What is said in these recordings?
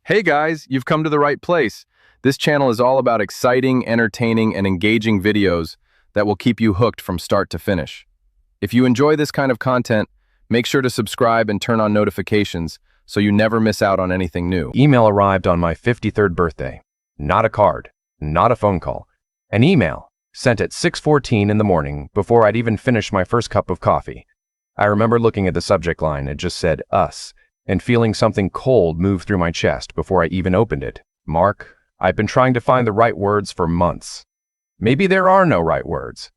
Hey guys, you've come to the right place. This channel is all about exciting, entertaining, and engaging videos that will keep you hooked from start to finish. If you enjoy this kind of content, make sure to subscribe and turn on notifications so you never miss out on anything new. Email arrived on my 53rd birthday. Not a card, not a phone call. An email sent at 6:14 in the morning before I'd even finished my first cup of coffee. I remember looking at the subject line. It just said us, and feeling something cold move through my chest before I even opened it. Mark, I've been trying to find the right words for months. Maybe there are no right words.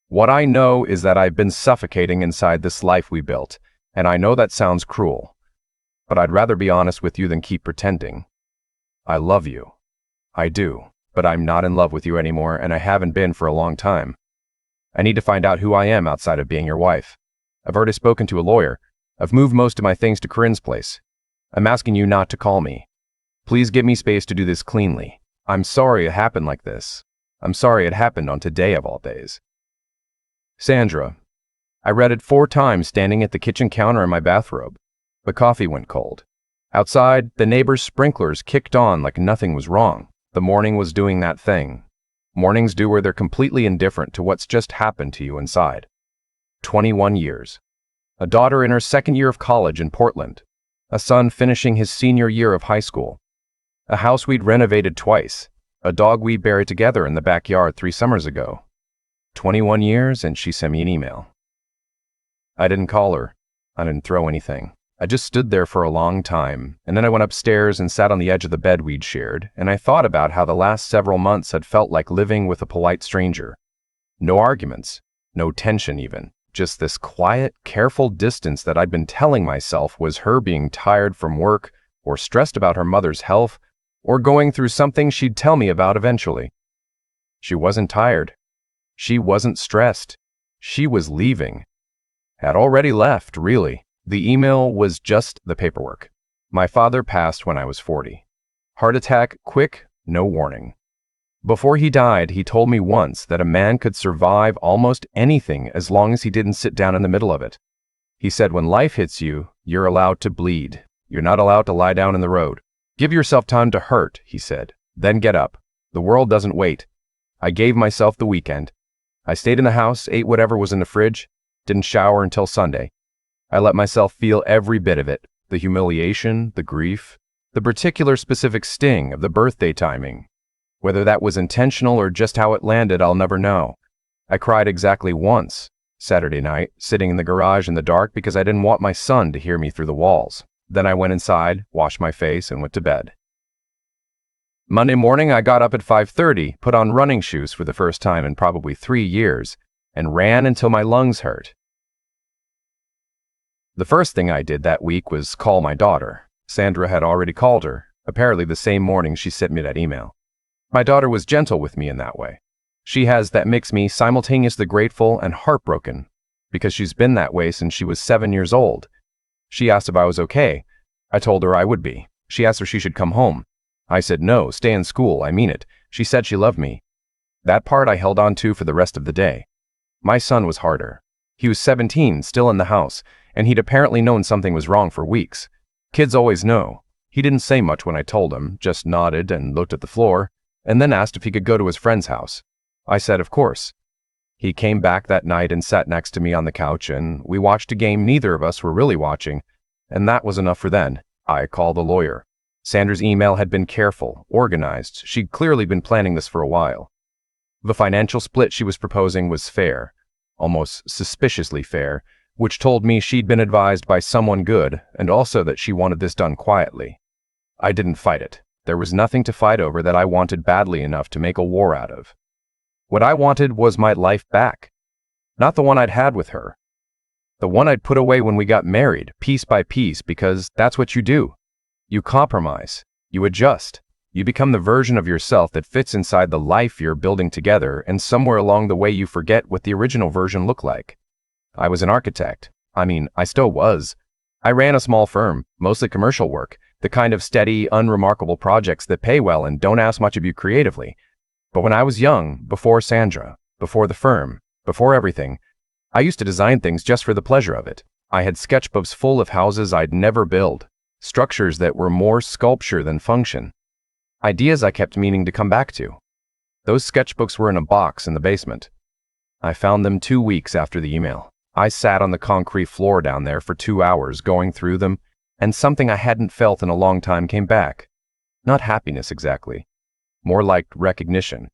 What I know is that I've been suffocating inside this life we built, and I know that sounds cruel. But I'd rather be honest with you than keep pretending. I love you. I do, but I'm not in love with you anymore, and I haven't been for a long time. I need to find out who I am outside of being your wife. I've already spoken to a lawyer. I've moved most of my things to Corinne's place. I'm asking you not to call me. Please give me space to do this cleanly. I'm sorry it happened like this. I'm sorry it happened on today of all days. Sandra. I read it 4 times standing at the kitchen counter in my bathrobe. The coffee went cold. Outside, the neighbor's sprinklers kicked on like nothing was wrong. The morning was doing that thing. Mornings do where they're completely indifferent to what's just happened to you inside. 21 years. A daughter in her 2nd year of college in Portland. A son finishing his senior year of high school. A house we'd renovated twice. A dog we buried together in the backyard 3 summers ago. 21 years, and she sent me an email. I didn't call her. I didn't throw anything. I just stood there for a long time, and then I went upstairs and sat on the edge of the bed we'd shared, and I thought about how the last several months had felt like living with a polite stranger. No arguments, no tension even. Just this quiet, careful distance that I'd been telling myself was her being tired from work, or stressed about her mother's health, or going through something she'd tell me about eventually. She wasn't tired. She wasn't stressed. She was leaving. Had already left, really. The email was just the paperwork. My father passed when I was 40. Heart attack, quick, no warning. Before he died, he told me once that a man could survive almost anything as long as he didn't sit down in the middle of it. He said when life hits you, you're allowed to bleed. You're not allowed to lie down in the road. Give yourself time to hurt, he said. Then get up. The world doesn't wait. I gave myself the weekend. I stayed in the house, ate whatever was in the fridge, didn't shower until Sunday. I let myself feel every bit of it, the humiliation, the grief, the particular specific sting of the birthday timing. Whether that was intentional or just how it landed, I'll never know. I cried exactly once, Saturday night, sitting in the garage in the dark because I didn't want my son to hear me through the walls. Then I went inside, washed my face, and went to bed. Monday morning, I got up at 5:30, put on running shoes for the first time in probably 3 years, and ran until my lungs hurt. The first thing I did that week was call my daughter. Sandra had already called her, apparently the same morning she sent me that email. My daughter was gentle with me in that way. She has that makes me simultaneously grateful and heartbroken, because she's been that way since she was 7 years old. She asked if I was okay. I told her I would be. She asked if she should come home. I said no, stay in school, I mean it. She said she loved me. That part I held on to for the rest of the day. My son was harder. He was 17, still in the house, and he'd apparently known something was wrong for weeks. Kids always know. He didn't say much when I told him, just nodded and looked at the floor, and then asked if he could go to his friend's house. I said of course. He came back that night and sat next to me on the couch, and we watched a game neither of us were really watching, and that was enough for then. I called a lawyer. Sandra's email had been careful, organized. She'd clearly been planning this for a while. The financial split she was proposing was fair, almost suspiciously fair, which told me she'd been advised by someone good, and also that she wanted this done quietly. I didn't fight it. There was nothing to fight over that I wanted badly enough to make a war out of. What I wanted was my life back. Not the one I'd had with her. The one I'd put away when we got married, piece by piece, because that's what you do. You compromise. You adjust. You become the version of yourself that fits inside the life you're building together, and somewhere along the way you forget what the original version looked like. I was an architect. I still was. I ran a small firm, mostly commercial work, the kind of steady, unremarkable projects that pay well and don't ask much of you creatively. But when I was young, before Sandra, before the firm, before everything, I used to design things just for the pleasure of it. I had sketchbooks full of houses I'd never build, structures that were more sculpture than function, ideas I kept meaning to come back to. Those sketchbooks were in a box in the basement. I found them 2 weeks after the email. I sat on the concrete floor down there for 2 hours going through them, and something I hadn't felt in a long time came back. Not happiness exactly, more like recognition,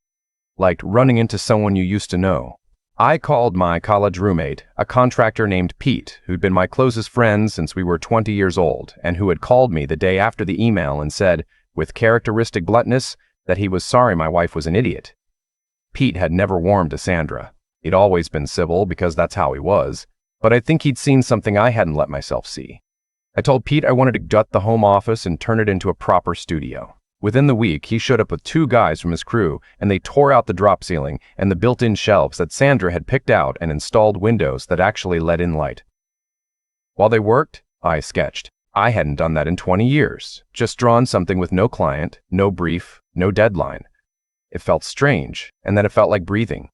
like running into someone you used to know. I called my college roommate, a contractor named Pete, who'd been my closest friend since we were 20 years old, and who had called me the day after the email and said, with characteristic bluntness, that he was sorry my wife was an idiot. Pete had never warmed to Sandra. He'd always been civil because that's how he was, but I think he'd seen something I hadn't let myself see. I told Pete I wanted to gut the home office and turn it into a proper studio. Within the week, he showed up with 2 guys from his crew, and they tore out the drop ceiling and the built-in shelves that Sandra had picked out and installed windows that actually let in light. While they worked, I sketched. I hadn't done that in 20 years, just drawn something with no client, no brief, no deadline. It felt strange, and then it felt like breathing.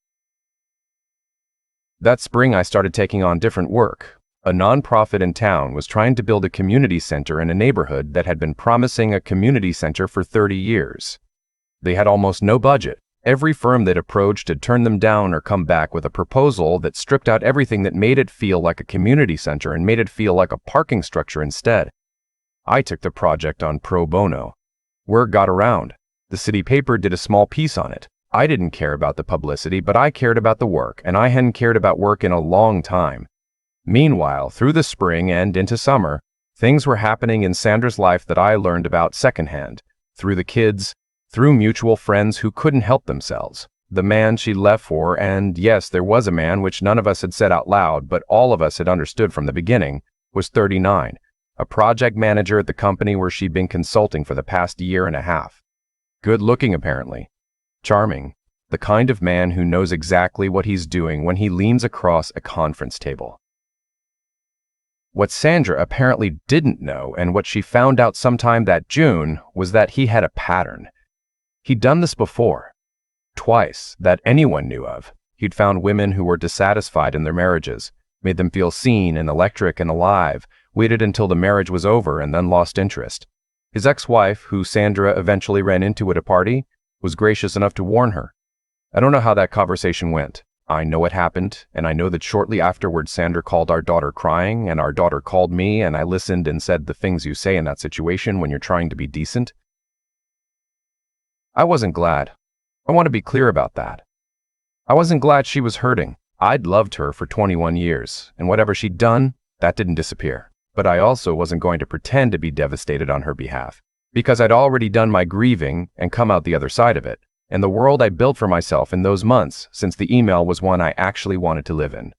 That spring, I started taking on different work. A nonprofit in town was trying to build a community center in a neighborhood that had been promising a community center for 30 years. They had almost no budget. Every firm they'd approached had turned them down or come back with a proposal that stripped out everything that made it feel like a community center and made it feel like a parking structure instead. I took the project on pro bono. Word got around. The city paper did a small piece on it. I didn't care about the publicity, but I cared about the work, and I hadn't cared about work in a long time. Meanwhile, through the spring and into summer, things were happening in Sandra's life that I learned about secondhand, through the kids, through mutual friends who couldn't help themselves, the man she left for, and yes, there was a man which none of us had said out loud, but all of us had understood from the beginning, was 39, a project manager at the company where she'd been consulting for the past year and a half. Good looking, apparently. Charming. The kind of man who knows exactly what he's doing when he leans across a conference table. What Sandra apparently didn't know, and what she found out sometime that June, was that he had a pattern. He'd done this before. Twice, that anyone knew of. He'd found women who were dissatisfied in their marriages, made them feel seen and electric and alive, waited until the marriage was over and then lost interest. His ex-wife, who Sandra eventually ran into at a party, was gracious enough to warn her. I don't know how that conversation went. I know it happened, and I know that shortly afterwards Sandra called our daughter crying, and our daughter called me, and I listened and said the things you say in that situation when you're trying to be decent. I wasn't glad. I want to be clear about that. I wasn't glad she was hurting. I'd loved her for 21 years, and whatever she'd done, that didn't disappear. But I also wasn't going to pretend to be devastated on her behalf, because I'd already done my grieving and come out the other side of it. And the world I built for myself in those months since the email was one I actually wanted to live in.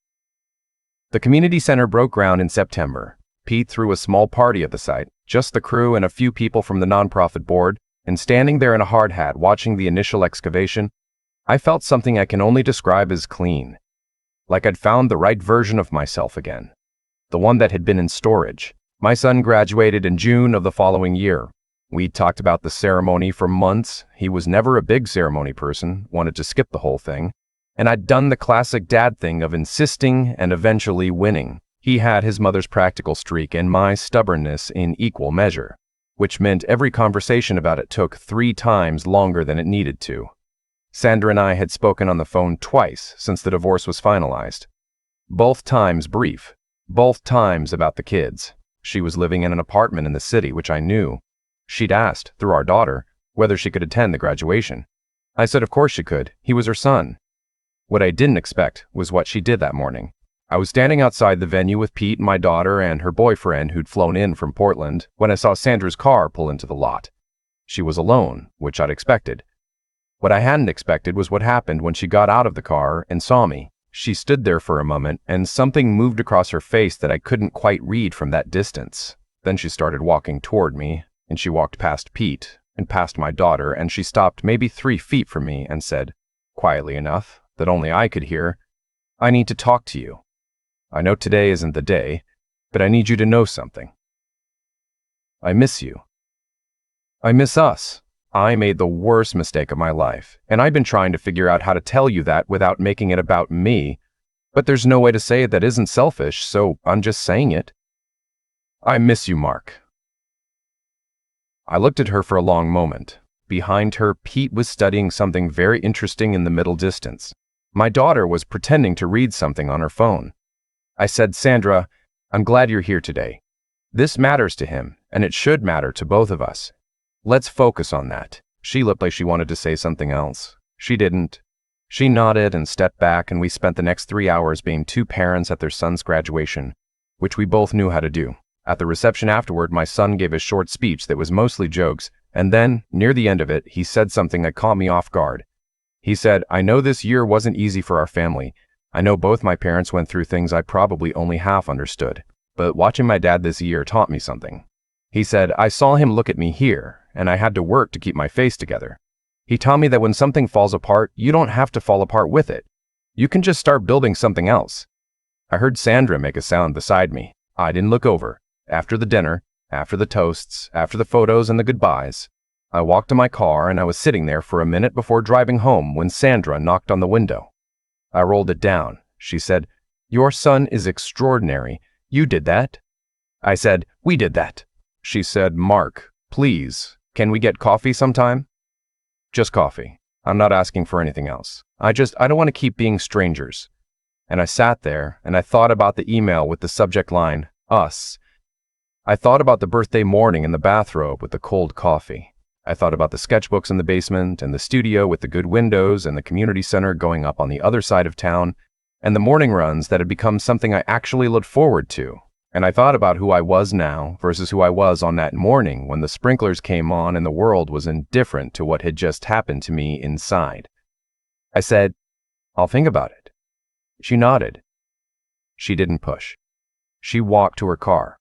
The community center broke ground in September. Pete threw a small party at the site, just the crew and a few people from the nonprofit board, and standing there in a hard hat watching the initial excavation, I felt something I can only describe as clean. Like I'd found the right version of myself again. The one that had been in storage. My son graduated in June of the following year. We talked about the ceremony for months. He was never a big ceremony person, wanted to skip the whole thing. And I'd done the classic dad thing of insisting and eventually winning. He had his mother's practical streak and my stubbornness in equal measure, which meant every conversation about it took 3 times longer than it needed to. Sandra and I had spoken on the phone twice since the divorce was finalized. Both times brief. Both times about the kids. She was living in an apartment in the city, which I knew. She'd asked, through our daughter, whether she could attend the graduation. I said of course she could. He was her son. What I didn't expect was what she did that morning. I was standing outside the venue with Pete and my daughter and her boyfriend who'd flown in from Portland when I saw Sandra's car pull into the lot. She was alone, which I'd expected. What I hadn't expected was what happened when she got out of the car and saw me. She stood there for a moment, and something moved across her face that I couldn't quite read from that distance. Then she started walking toward me, and she walked past Pete and past my daughter, and she stopped maybe 3 feet from me and said, quietly enough that only I could hear, "I need to talk to you. I know today isn't the day, but I need you to know something. I miss you. I miss us. I made the worst mistake of my life, and I've been trying to figure out how to tell you that without making it about me, but there's no way to say it that isn't selfish, so I'm just saying it. I miss you, Mark. I looked at her for a long moment. Behind her, Pete was studying something very interesting in the middle distance. My daughter was pretending to read something on her phone. I said, "Sandra, I'm glad you're here today. This matters to him, and it should matter to both of us. Let's focus on that." She looked like she wanted to say something else. She didn't. She nodded and stepped back, and we spent the next 3 hours being two parents at their son's graduation, which we both knew how to do. At the reception afterward, my son gave a short speech that was mostly jokes, and then, near the end of it, he said something that caught me off guard. He said, "I know this year wasn't easy for our family. I know both my parents went through things I probably only half understood, but watching my dad this year taught me something." He said, "I saw him look at me here, and I had to work to keep my face together. He taught me that when something falls apart, you don't have to fall apart with it. You can just start building something else." I heard Sandra make a sound beside me. I didn't look over. After the dinner, after the toasts, after the photos and the goodbyes, I walked to my car, and I was sitting there for a minute before driving home when Sandra knocked on the window. I rolled it down. She said, "Your son is extraordinary. You did that?" I said, "We did that." She said, "Mark, please, can we get coffee sometime?" Just coffee. I'm not asking for anything else. I don't want to keep being strangers. And I sat there, and I thought about the email with the subject line, "Us." I thought about the birthday morning in the bathrobe with the cold coffee. I thought about the sketchbooks in the basement, and the studio with the good windows, and the community center going up on the other side of town, and the morning runs that had become something I actually looked forward to. And I thought about who I was now versus who I was on that morning when the sprinklers came on and the world was indifferent to what had just happened to me inside. I said, "I'll think about it." She nodded. She didn't push. She walked to her car.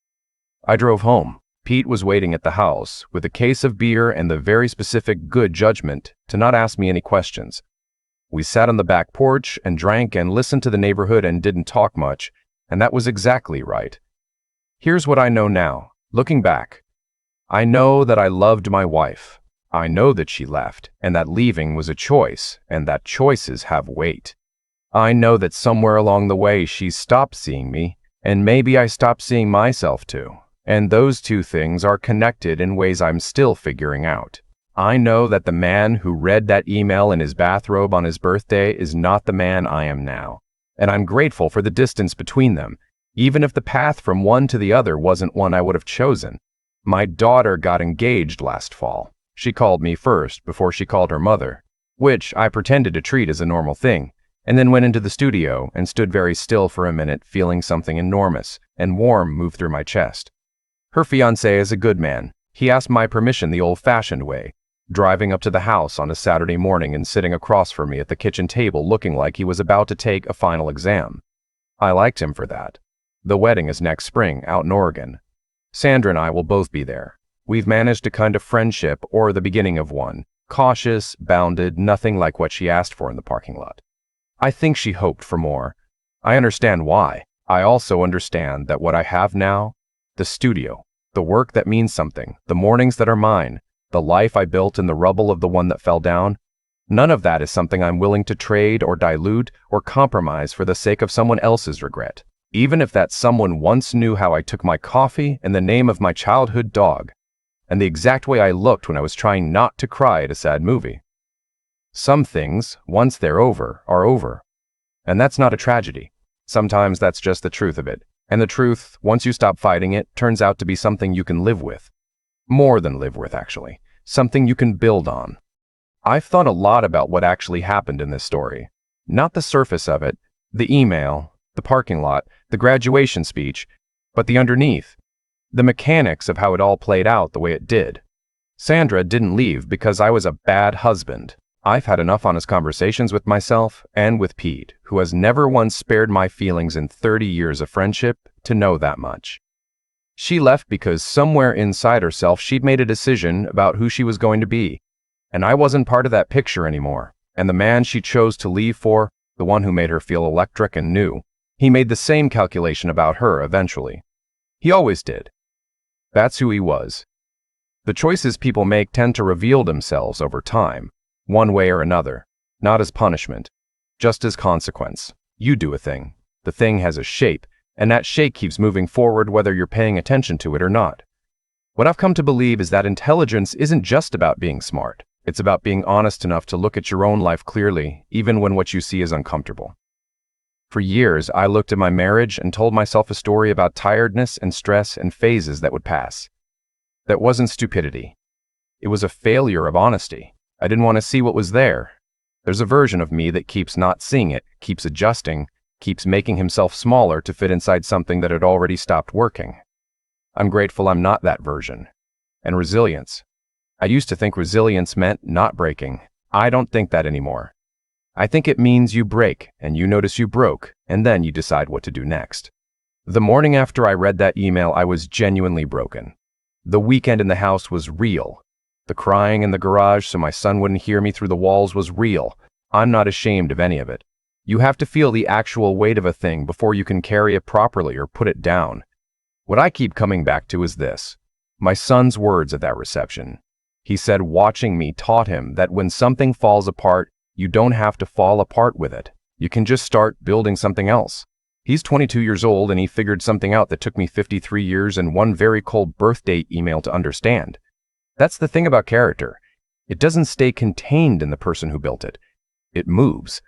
I drove home. Pete was waiting at the house with a case of beer and the very specific good judgment to not ask me any questions. We sat on the back porch and drank and listened to the neighborhood and didn't talk much, and that was exactly right. Here's what I know now, looking back. I know that I loved my wife. I know that she left, and that leaving was a choice, and that choices have weight. I know that somewhere along the way she stopped seeing me, and maybe I stopped seeing myself too. And those two things are connected in ways I'm still figuring out. I know that the man who read that email in his bathrobe on his birthday is not the man I am now. And I'm grateful for the distance between them, even if the path from one to the other wasn't one I would have chosen. My daughter got engaged last fall. She called me first before she called her mother, which I pretended to treat as a normal thing, and then went into the studio and stood very still for a minute, feeling something enormous and warm move through my chest. Her fiancé is a good man. He asked my permission the old-fashioned way, driving up to the house on a Saturday morning and sitting across from me at the kitchen table looking like he was about to take a final exam. I liked him for that. The wedding is next spring, out in Oregon. Sandra and I will both be there. We've managed a kind of friendship, or the beginning of one. Cautious, bounded, nothing like what she asked for in the parking lot. I think she hoped for more. I understand why. I also understand that what I have now, the studio, the work that means something, the mornings that are mine, the life I built in the rubble of the one that fell down, none of that is something I'm willing to trade or dilute or compromise for the sake of someone else's regret, even if that someone once knew how I took my coffee in the name of my childhood dog, and the exact way I looked when I was trying not to cry at a sad movie. Some things, once they're over, are over. And that's not a tragedy. Sometimes that's just the truth of it. And the truth, once you stop fighting it, turns out to be something you can live with. More than live with, actually. Something you can build on. I've thought a lot about what actually happened in this story. Not the surface of it, the email, the parking lot, the graduation speech, but the underneath. The mechanics of how it all played out the way it did. Sandra didn't leave because I was a bad husband. I've had enough honest conversations with myself and with Pete, who has never once spared my feelings in 30 years of friendship, to know that much. She left because somewhere inside herself she'd made a decision about who she was going to be, and I wasn't part of that picture anymore. And the man she chose to leave for, the one who made her feel electric and new, he made the same calculation about her eventually. He always did. That's who he was. The choices people make tend to reveal themselves over time, one way or another, not as punishment, just as consequence. You do a thing, the thing has a shape, and that shape keeps moving forward whether you're paying attention to it or not. What I've come to believe is that intelligence isn't just about being smart. It's about being honest enough to look at your own life clearly, even when what you see is uncomfortable. For years, I looked at my marriage and told myself a story about tiredness and stress and phases that would pass. That wasn't stupidity. It was a failure of honesty. I didn't want to see what was there. There's a version of me that keeps not seeing it, keeps adjusting, keeps making himself smaller to fit inside something that had already stopped working. I'm grateful I'm not that version. And resilience. I used to think resilience meant not breaking. I don't think that anymore. I think it means you break, and you notice you broke, and then you decide what to do next. The morning after I read that email, I was genuinely broken. The weekend in the house was real. The crying in the garage so my son wouldn't hear me through the walls was real. I'm not ashamed of any of it. You have to feel the actual weight of a thing before you can carry it properly or put it down. What I keep coming back to is this. My son's words at that reception. He said watching me taught him that when something falls apart, you don't have to fall apart with it. You can just start building something else. He's 22 years old and he figured something out that took me 53 years and one very cold birthday email to understand. That's the thing about character. It doesn't stay contained in the person who built it. It moves.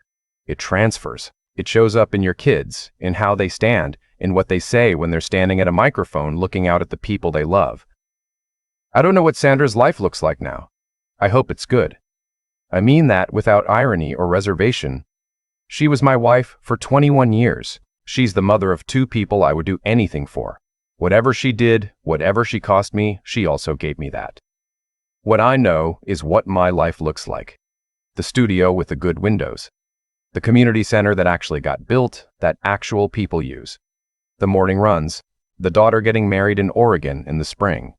It transfers. It shows up in your kids, in how they stand, in what they say when they're standing at a microphone looking out at the people they love. I don't know what Sandra's life looks like now. I hope it's good. I mean that without irony or reservation. She was my wife for 21 years. She's the mother of 2 people I would do anything for. Whatever she did, whatever she cost me, she also gave me that. What I know is what my life looks like. The studio with the good windows. The community center that actually got built, that actual people use. The morning runs. The daughter getting married in Oregon in the spring.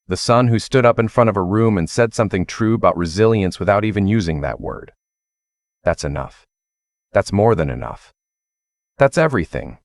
The son who stood up in front of a room and said something true about resilience without even using that word. That's enough. That's more than enough. That's everything.